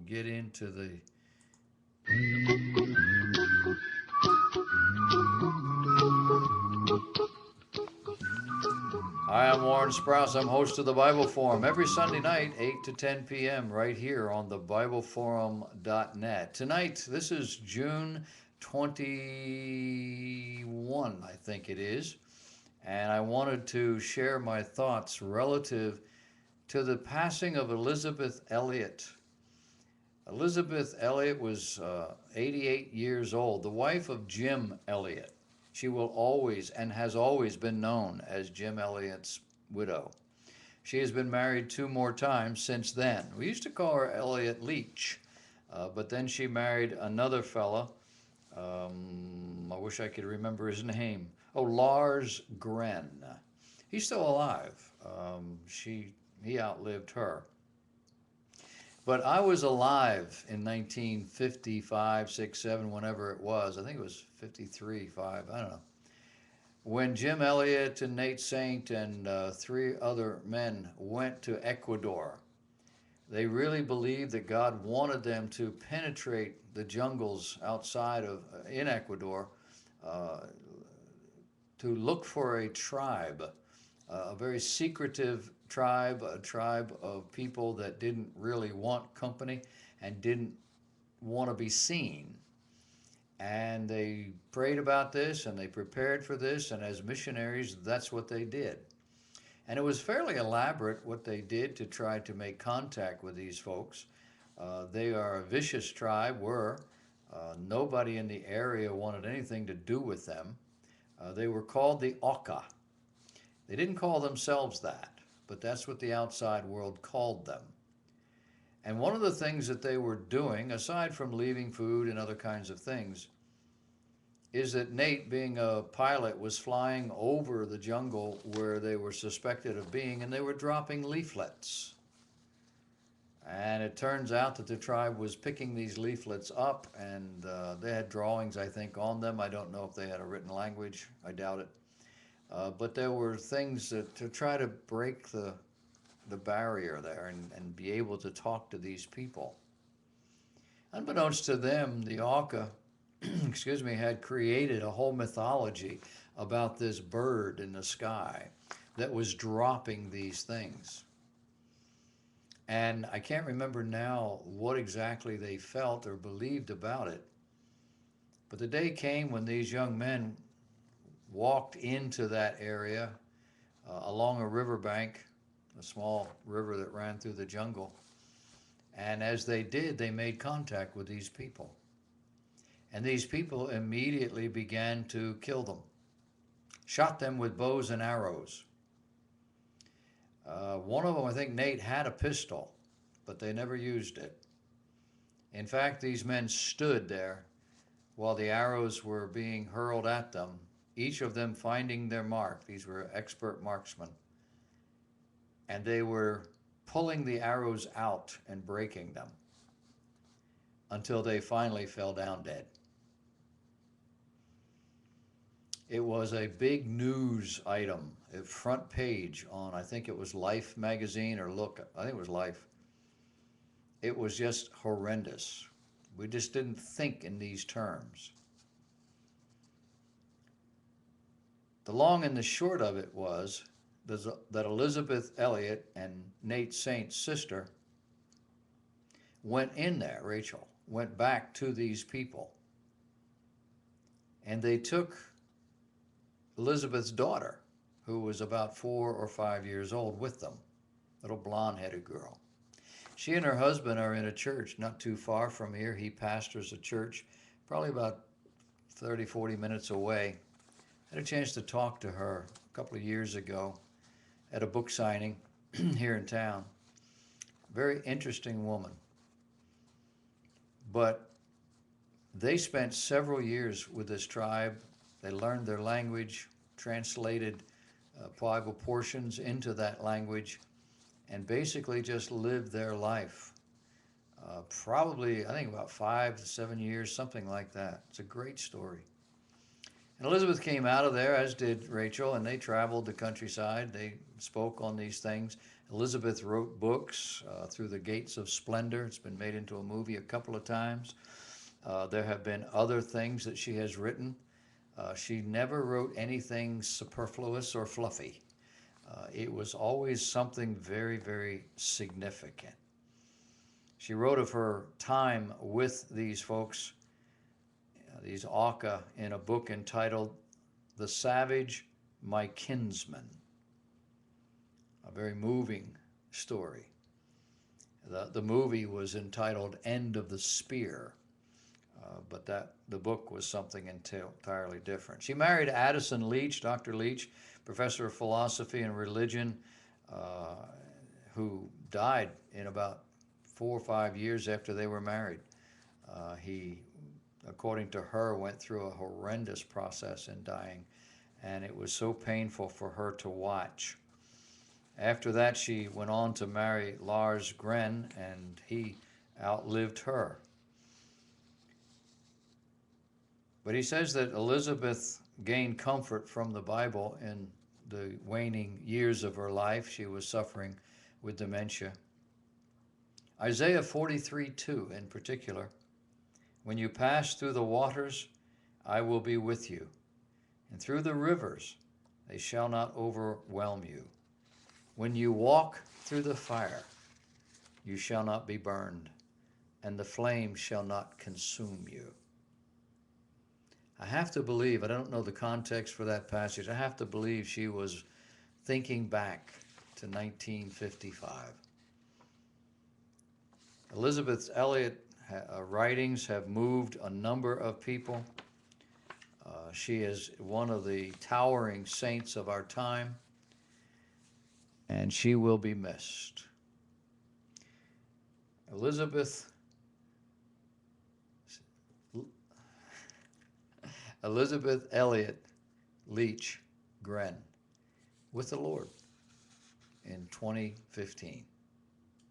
get into the. Hi, I'm Warren Sprouse. I'm host of the Bible Forum every Sunday night, 8 to 10 p.m., right here on the BibleForum.net. Tonight, this is June 21, I think it is, and I wanted to share my thoughts relative to the passing of Elizabeth Elliot. Elizabeth Elliot was 88 years old, the wife of Jim Elliot. She will always and has always been known as Jim Elliot's widow. She has been married two more times since then. We used to call her Elliot Leach, but then she married another fella. I wish I could remember his name. Oh, Lars Gren. He's still alive. He outlived her. But I was alive in 1955, 6, 7, whenever it was. I think it was 53, 5, I don't know. When Jim Elliot and Nate Saint and three other men went to Ecuador, they really believed that God wanted them to penetrate the jungles outside of in Ecuador uh, to look for a tribe, a very secretive tribe, a tribe of people that didn't really want company and didn't want to be seen. And they prayed about this and they prepared for this, and as missionaries, that's what they did. And it was fairly elaborate what they did to try to make contact with these folks. They are a vicious tribe, nobody in the area wanted anything to do with them. They were called the Auca. They didn't call themselves that, but that's what the outside world called them. And one of the things that they were doing, aside from leaving food and other kinds of things, is that Nate, being a pilot, was flying over the jungle where they were suspected of being, and they were dropping leaflets. And it turns out that the tribe was picking these leaflets up, and they had drawings, I think, on them. I don't know if they had a written language. I doubt it. But there were things that, to try to break the barrier there and be able to talk to these people. Unbeknownst to them, the Auca, excuse me, had created a whole mythology about this bird in the sky that was dropping these things. And I can't remember now what exactly they felt or believed about it. But the day came when these young men walked into that area along a riverbank, a small river that ran through the jungle. And as they did, they made contact with these people. And these people immediately began to kill them, shot them with bows and arrows. One of them, I think Nate, had a pistol, but they never used it. In fact, these men stood there while the arrows were being hurled at them, each of them finding their mark. These were expert marksmen. And they were pulling the arrows out and breaking them until they finally fell down dead. It was a big news item, a front page on, I think it was Life magazine or Look, I think it was Life. It was just horrendous. We just didn't think in these terms. The long and the short of it was that Elizabeth Elliot and Nate Saint's sister went in there, Rachel, went back to these people. And they took Elizabeth's daughter, who was about 4 or 5 years old, with them, little blonde-headed girl. She and her husband are in a church not too far from here. He pastors a church probably about 30, 40 minutes away. I had a chance to talk to her a couple of years ago at a book signing here in town. Very interesting woman. But they spent several years with this tribe. They learned their language, translated Bible portions into that language, and basically just lived their life. Probably, I think about 5 to 7 years, something like that. It's a great story. And Elizabeth came out of there, as did Rachel, and they traveled the countryside. They spoke on these things. Elizabeth wrote books, Through the Gates of Splendor. It's been made into a movie a couple of times. There have been other things that she has written. She never wrote anything superfluous or fluffy. It was always something very, very significant. She wrote of her time with these folks, these Auca, in a book entitled The Savage, My Kinsman. A very moving story. The movie was entitled End of the Spear, but the book was something entirely different. She married Addison Leach, Dr. Leach, professor of philosophy and religion, who died in about 4 or 5 years after they were married. He, according to her, went through a horrendous process in dying, and it was so painful for her to watch. After that, she went on to marry Lars Gren, and he outlived her. But he says that Elizabeth gained comfort from the Bible in the waning years of her life. She was suffering with dementia. Isaiah 43:2 in particular, when you pass through the waters, I will be with you, and through the rivers, they shall not overwhelm you. When you walk through the fire, you shall not be burned, and the flame shall not consume you. I have to believe, I don't know the context for that passage, I have to believe she was thinking back to 1955. Elizabeth Elliot writings have moved a number of people. She is one of the towering saints of our time, and she will be missed. Elizabeth Elliot Leach Gren with the Lord in 2015.